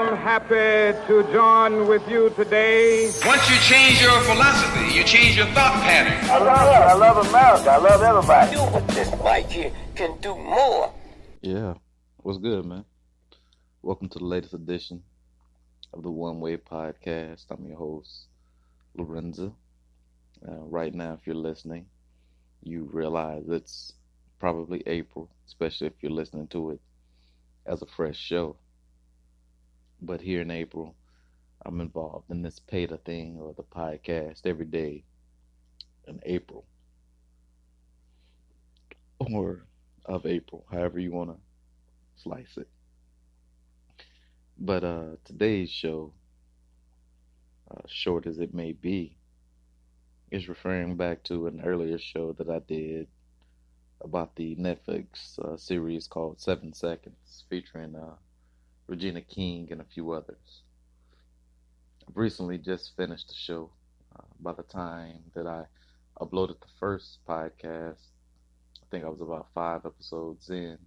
am happy to join with you today. Once you change your philosophy, you change your thought pattern. I love America. I love everybody. Do what this white kid can do more. Yeah, what's good, man? Welcome to the latest edition of the One Way Podcast. I'm your host, Lorenzo. Right now, if you're listening, you realize it's probably April, especially if you're listening to it as a fresh show. But here in April, I'm involved in this PETA thing, or the podcast, every day in April, or of April, however you want to slice it. But today's show, short as it may be, is referring back to an earlier show that I did about the Netflix series called 7 Seconds, featuring Regina King and a few others. I've recently just finished the show. By the time that I uploaded the first podcast, I think I was about 5 episodes in,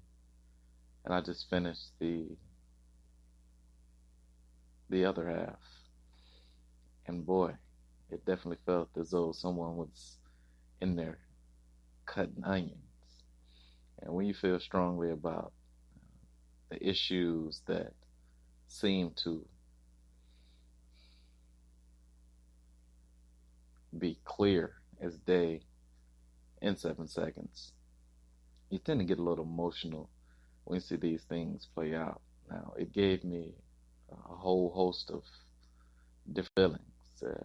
and I just finished the other half. And boy, it definitely felt as though someone was in there cutting onions. And when you feel strongly about the issues that seem to be clear as day in 7 seconds, you tend to get a little emotional when you see these things play out. Now, it gave me a whole host of different feelings.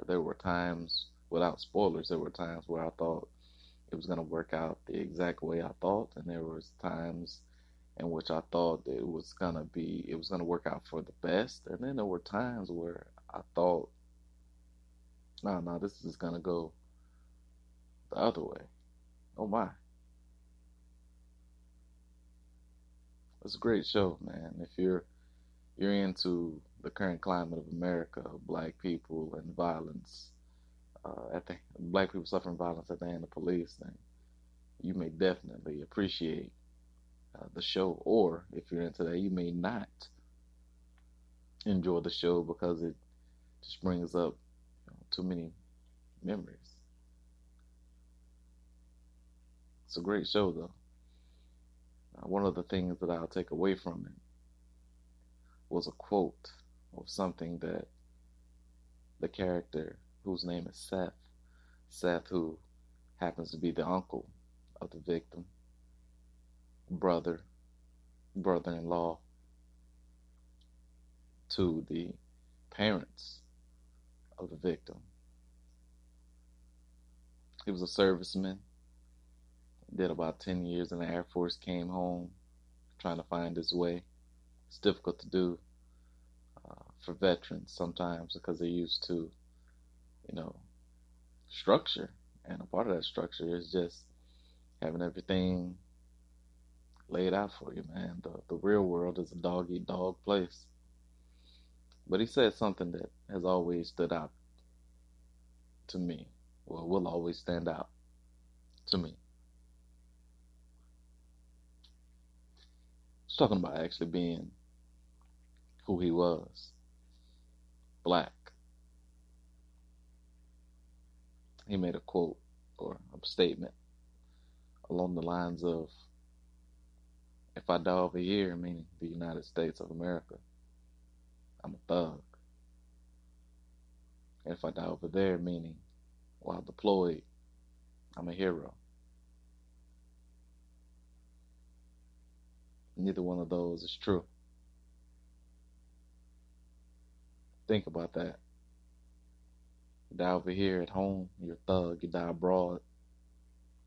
There were times, without spoilers, there were times where I thought it was going to work out the exact way I thought, and there was times in which I thought that it was going to work out for the best, and then there were times where I thought, no, this is going to go the other way. Oh my. It's a great show, man. If you're into the current climate of America, black people and violence, black people suffering violence at the hand of police, then you may definitely appreciate the show. Or if you're into that, you may not enjoy the show because it just brings up too many memories. It's a great show, though. One of the things that I'll take away from it was a quote of something that the character, whose name is Seth, who happens to be the uncle of the victim, brother-in-law to the parents of the victim. He was a serviceman, did about 10 years in the Air Force, came home trying to find his way. It's difficult to do for veterans sometimes because they're used to, structure. And a part of that structure is just having everything laid out for you, man. The real world is a dog-eat-dog place. But he said something that has always stood out to me. Well, will always stand out to me. He's talking about actually being who he was. Black. He made a quote or a statement along the lines of, if I die over here, meaning the United States of America, I'm a thug. And if I die over there, meaning while deployed, I'm a hero. Neither one of those is true. Think about that. You die over here at home, you're a thug. You die abroad,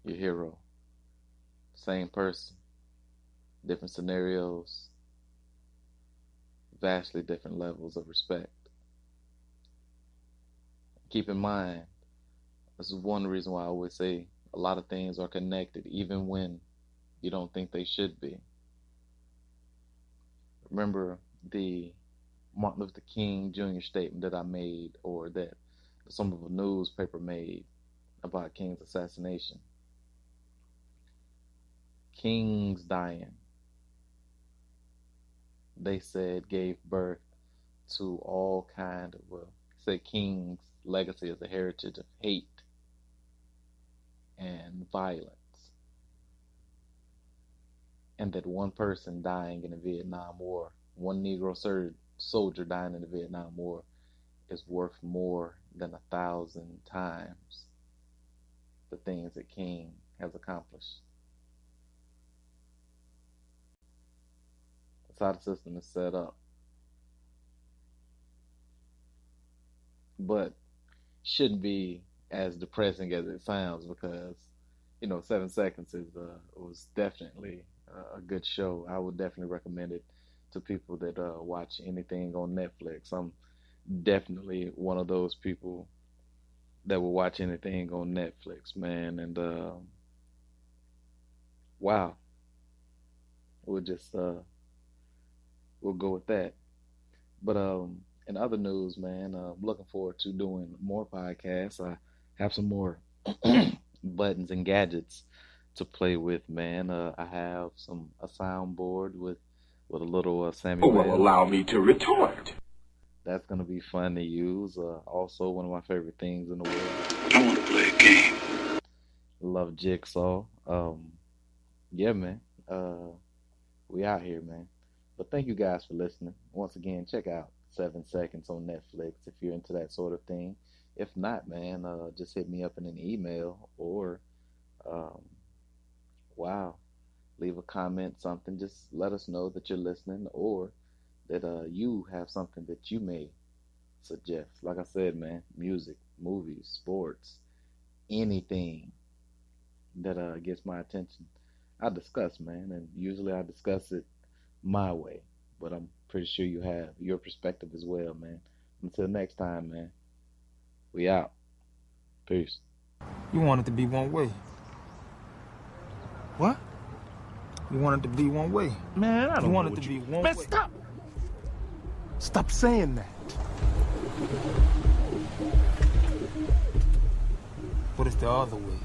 you're a hero. Same person, different scenarios, vastly different levels of respect. Keep in mind, this is one reason why I always say a lot of things are connected, even when you don't think they should be. Remember the Martin Luther King Jr. statement that I made, or that some of a newspaper made about King's assassination. King's dying, they said, gave birth to all kind of, well, say King's legacy as a heritage of hate and violence. And that one person dying in the Vietnam War, one Negro soldier dying in the Vietnam War, is worth more than 1,000 times the things that King has accomplished. That's how the system is set up. But shouldn't be as depressing as it sounds, because 7 Seconds was definitely a good show. I would definitely recommend it to people that watch anything on Netflix. I'm definitely one of those people that will watch anything on Netflix, man. And wow, we'll go with that. But in other news, man, I'm looking forward to doing more podcasts. I have some more buttons and gadgets to play with, man. I have a soundboard with a little Samuel. Will allow me to retort. That's gonna be fun to use. Also, one of my favorite things in the world. I want to play a game. Love Jigsaw. Yeah, man. We out here, man. But thank you guys for listening. Once again, check out 7 Seconds on Netflix if you're into that sort of thing. If not, man, just hit me up in an email or, leave a comment, something. Just let us know that you're listening, or that you have something that you may suggest. Like I said, man, music, movies, sports, anything that gets my attention, I discuss, man. And usually I discuss it my way, but I'm pretty sure you have your perspective as well, man. Until next time, man, we out. Peace. You want it to be one way. What? You want it to be one way. Man, I don't You know want it what to you... be one Man, way. stop! Stop saying that. But it's the other way.